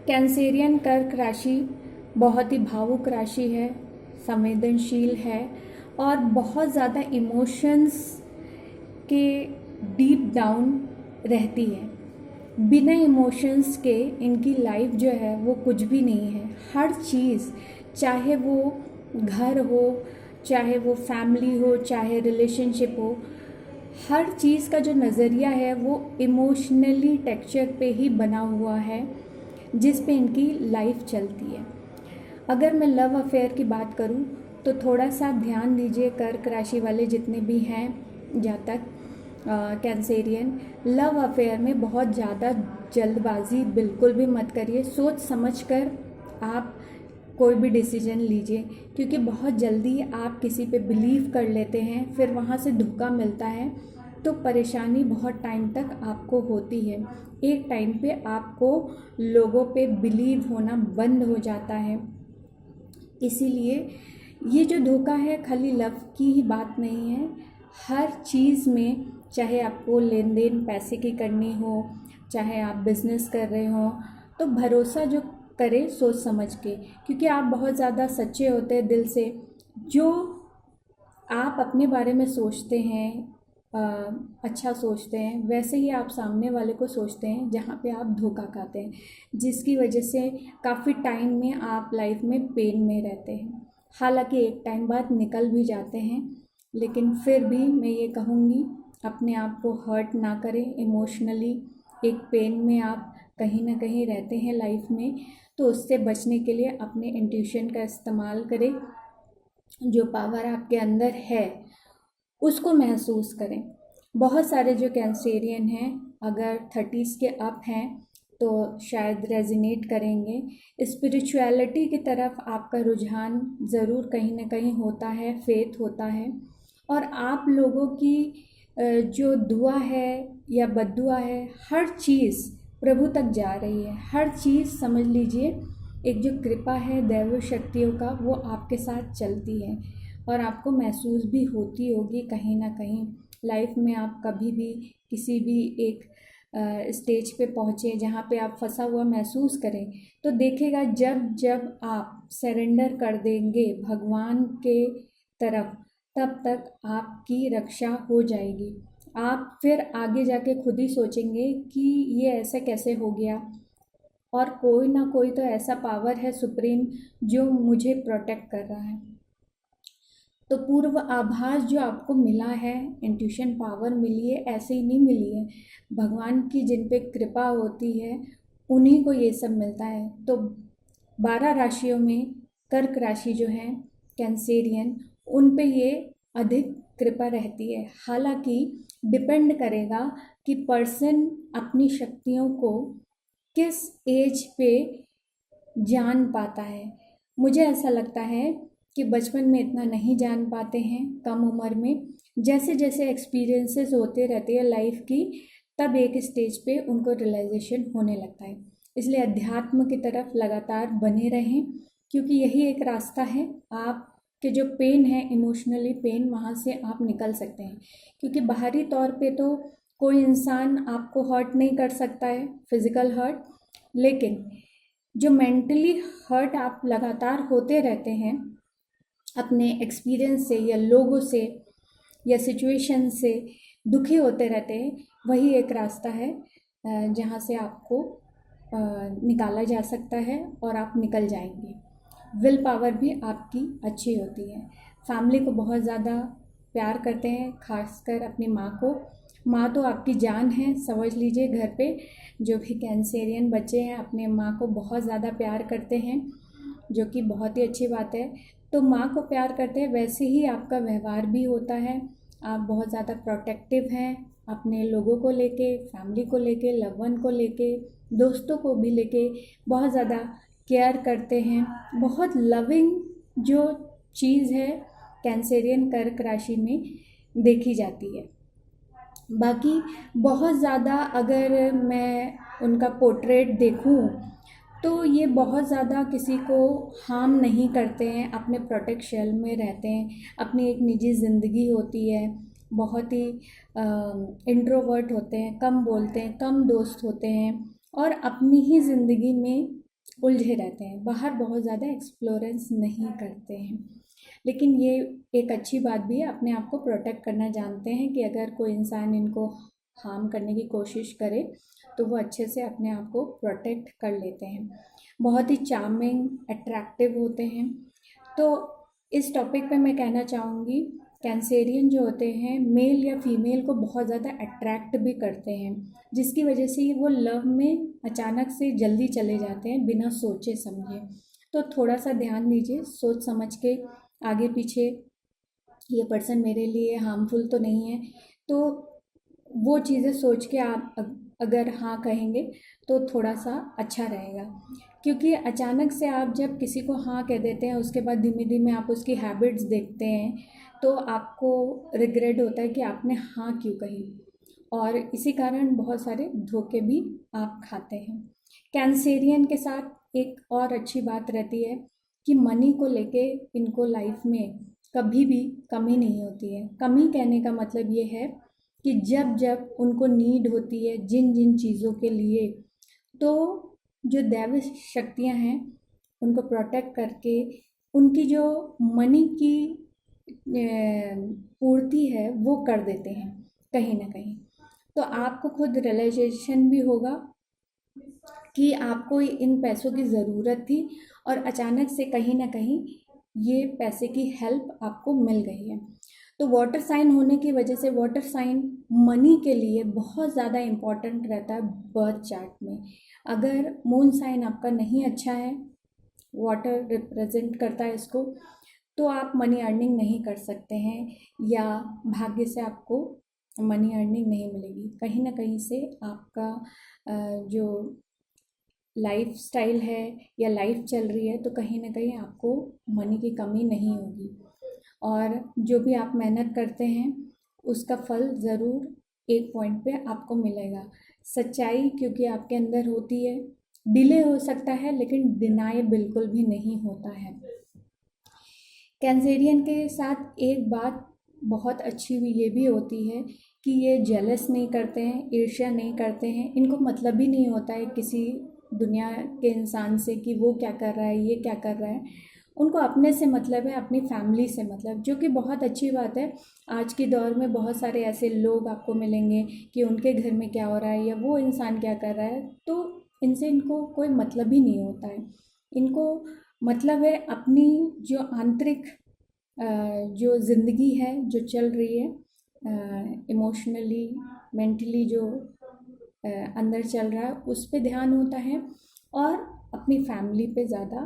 Cancerian कर्क राशि बहुत ही भावुक राशि है, संवेदनशील है और बहुत ज़्यादा इमोशंस के डीप डाउन रहती है। बिना इमोशंस के इनकी लाइफ जो है वो कुछ भी नहीं है। हर चीज़, चाहे वो घर हो, चाहे वो फैमिली हो, चाहे रिलेशनशिप हो, हर चीज़ का जो नज़रिया है वो इमोशनली टेक्सचर पे ही बना हुआ है, जिस पे इनकी लाइफ चलती है। अगर मैं लव अफेयर की बात करूं तो थोड़ा सा ध्यान दीजिए कर्क राशि वाले जितने भी हैं जातक कैंसेरियन, लव अफेयर में बहुत ज़्यादा जल्दबाजी बिल्कुल भी मत करिए। सोच समझकर आप कोई भी डिसीजन लीजिए, क्योंकि बहुत जल्दी आप किसी पे बिलीव कर लेते हैं, फिर वहाँ से धोखा मिलता है तो परेशानी बहुत टाइम तक आपको होती है। एक टाइम पे आपको लोगों पे बिलीव होना बंद हो जाता है। इसीलिए ये जो धोखा है खाली लव की ही बात नहीं है, हर चीज़ में, चाहे आपको लेन देन पैसे की करनी हो, चाहे आप बिज़नेस कर रहे हो, तो भरोसा जो करें सोच समझ के, क्योंकि आप बहुत ज़्यादा सच्चे होते हैं दिल से। जो आप अपने बारे में सोचते हैं, अच्छा सोचते हैं, वैसे ही आप सामने वाले को सोचते हैं, जहाँ पे आप धोखा खाते हैं, जिसकी वजह से काफ़ी टाइम में आप लाइफ में पेन में रहते हैं। हालांकि एक टाइम बाद निकल भी जाते हैं, लेकिन फिर भी मैं ये कहूँगी अपने आप को हर्ट ना करें इमोशनली। एक पेन में आप कहीं ना कहीं रहते हैं लाइफ में, तो उससे बचने के लिए अपने इंट्यूशन का इस्तेमाल करें। जो पावर आपके अंदर है उसको महसूस करें। बहुत सारे जो कैंसेरियन हैं, अगर 30s के अप हैं तो शायद रेजिनेट करेंगे। स्पिरिचुअलिटी की तरफ आपका रुझान ज़रूर कहीं ना कहीं होता है, फेथ होता है, और आप लोगों की जो दुआ है या बद्दुआ है, हर चीज़ प्रभु तक जा रही है। हर चीज़ समझ लीजिए, एक जो कृपा है दैव शक्तियों का वो आपके साथ चलती है, और आपको महसूस भी होती होगी कहीं ना कहीं। लाइफ में आप कभी भी किसी भी एक स्टेज पे पहुँचे जहाँ पे आप फंसा हुआ महसूस करें, तो देखिएगा जब जब आप सरेंडर कर देंगे भगवान के तरफ, तब तक आपकी रक्षा हो जाएगी। आप फिर आगे जाके खुद ही सोचेंगे कि ये ऐसा कैसे हो गया, और कोई ना कोई तो ऐसा पावर है सुप्रीम जो मुझे प्रोटेक्ट कर रहा है। तो पूर्व आभास जो आपको मिला है, इंट्यूशन पावर मिली है, ऐसे ही नहीं मिली है। भगवान की जिन पे कृपा होती है उन्हीं को ये सब मिलता है। तो 12 राशियों में कर्क राशि जो है कैंसेरियन, उन पे ये अधिक कृपा रहती है। हालांकि डिपेंड करेगा कि पर्सन अपनी शक्तियों को किस एज पे जान पाता है। मुझे ऐसा लगता है कि बचपन में इतना नहीं जान पाते हैं, कम उम्र में जैसे जैसे एक्सपीरियंसेस होते रहते हैं लाइफ की, तब एक स्टेज पे उनको रियलाइजेशन होने लगता है। इसलिए अध्यात्म की तरफ लगातार बने रहें, क्योंकि यही एक रास्ता है। आपके जो पेन है, इमोशनली पेन, वहाँ से आप निकल सकते हैं। क्योंकि बाहरी तौर पे तो कोई इंसान आपको हर्ट नहीं कर सकता है, फिज़िकल हर्ट, लेकिन जो मेंटली हर्ट आप लगातार होते रहते हैं अपने एक्सपीरियंस से या लोगों से या सिचुएशन से दुखी होते रहते हैं, वही एक रास्ता है जहाँ से आपको निकाला जा सकता है और आप निकल जाएंगे। विल पावर भी आपकी अच्छी होती है। फैमिली को बहुत ज़्यादा प्यार करते हैं, खासकर अपनी माँ को। माँ तो आपकी जान है, समझ लीजिए। घर पे जो भी कैंसेरियन बच्चे हैं अपने माँ को बहुत ज़्यादा प्यार करते हैं, जो कि बहुत ही अच्छी बात है। तो माँ को प्यार करते हैं, वैसे ही आपका व्यवहार भी होता है। आप बहुत ज़्यादा प्रोटेक्टिव हैं अपने लोगों को लेके, फैमिली को लेके, लव वन को लेके, दोस्तों को भी लेके बहुत ज़्यादा केयर करते हैं। बहुत लविंग जो चीज़ है कैंसेरियन कर्क राशि में देखी जाती है। बाकी बहुत ज़्यादा अगर मैं उनका पोर्ट्रेट देखूं तो ये बहुत ज़्यादा किसी को हार्म नहीं करते हैं, अपने प्रोटेक्शन में रहते हैं। अपनी एक निजी ज़िंदगी होती है, बहुत ही इंट्रोवर्ट होते हैं, कम बोलते हैं, कम दोस्त होते हैं, और अपनी ही ज़िंदगी में उलझे रहते हैं, बाहर बहुत ज़्यादा एक्सप्लोरेंस नहीं करते हैं। लेकिन ये एक अच्छी बात भी है, अपने आप को प्रोटेक्ट करना जानते हैं कि अगर कोई इंसान इनको हार्म करने की कोशिश करे तो वो अच्छे से अपने आप को प्रोटेक्ट कर लेते हैं। बहुत ही चार्मिंग, अट्रैक्टिव होते हैं। तो इस टॉपिक पे मैं कहना चाहूँगी, कैंसेरियन जो होते हैं मेल या फीमेल को बहुत ज़्यादा अट्रैक्ट भी करते हैं, जिसकी वजह से वो लव में अचानक से जल्दी चले जाते हैं बिना सोचे समझे। तो थोड़ा सा ध्यान दीजिए, सोच समझ के आगे पीछे, ये पर्सन मेरे लिए हार्मफुल तो नहीं है। तो वो चीज़ें सोच के आप अगर हाँ कहेंगे तो थोड़ा सा अच्छा रहेगा, क्योंकि अचानक से आप जब किसी को हाँ कह देते हैं, उसके बाद धीमे धीमे आप उसकी हैबिट्स देखते हैं, तो आपको रिग्रेट होता है कि आपने हाँ क्यों कही, और इसी कारण बहुत सारे धोखे भी आप खाते हैं। कैंसेरियन के साथ एक और अच्छी बात रहती है कि मनी को लेके इनको लाइफ में कभी भी कमी नहीं होती है। कमी कहने का मतलब ये है कि जब जब उनको नीड होती है जिन जिन चीज़ों के लिए, तो जो दैवी शक्तियाँ हैं उनको प्रोटेक्ट करके उनकी जो मनी की पूर्ति है वो कर देते हैं कहीं ना कहीं। तो आपको खुद रियलाइजेशन भी होगा कि आपको इन पैसों की ज़रूरत थी और अचानक से कहीं ना कहीं ये पैसे की हेल्प आपको मिल गई है। तो वाटर साइन होने की वजह से वाटर साइन मनी के लिए बहुत ज़्यादा इम्पॉर्टेंट रहता है बर्थ चार्ट में। अगर मून साइन आपका नहीं अच्छा है, वाटर रिप्रेजेंट करता है इसको, तो आप मनी अर्निंग नहीं कर सकते हैं, या भाग्य से आपको मनी अर्निंग नहीं मिलेगी। कहीं ना कहीं से आपका जो लाइफ स्टाइल है या लाइफ चल रही है, तो कहीं ना कहीं आपको मनी की कमी नहीं होगी, और जो भी आप मेहनत करते हैं उसका फल ज़रूर एक पॉइंट पे आपको मिलेगा। सच्चाई क्योंकि आपके अंदर होती है, डिले हो सकता है लेकिन डिनाई बिल्कुल भी नहीं होता है। कैंसेरियन के साथ एक बात बहुत अच्छी भी ये भी होती है कि ये जेलस नहीं करते हैं, ईर्ष्या नहीं करते हैं। इनको मतलब भी नहीं होता है किसी दुनिया के इंसान से कि वो क्या कर रहा है, ये क्या कर रहा है। उनको अपने से मतलब है, अपनी फैमिली से मतलब, जो कि बहुत अच्छी बात है। आज के दौर में बहुत सारे ऐसे लोग आपको मिलेंगे कि उनके घर में क्या हो रहा है या वो इंसान क्या कर रहा है, तो इनसे इनको कोई मतलब ही नहीं होता है। इनको मतलब है अपनी जो आंतरिक जो ज़िंदगी है जो चल रही है, इमोशनली मेंटली जो अंदर चल रहा है उस पे ध्यान होता है, और अपनी फैमिली पे ज़्यादा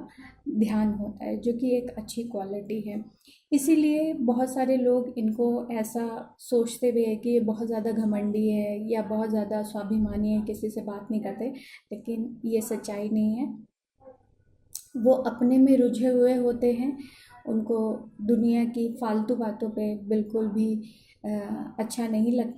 ध्यान होता है, जो कि एक अच्छी क्वालिटी है। इसीलिए बहुत सारे लोग इनको ऐसा सोचते हुए है कि ये बहुत ज़्यादा घमंडी है या बहुत ज़्यादा स्वाभिमानी है, किसी से बात नहीं करते, लेकिन ये सच्चाई नहीं है। वो अपने में रुझे हुए होते हैं, उनको दुनिया की फालतू बातों पे बिल्कुल भी अच्छा नहीं लगता।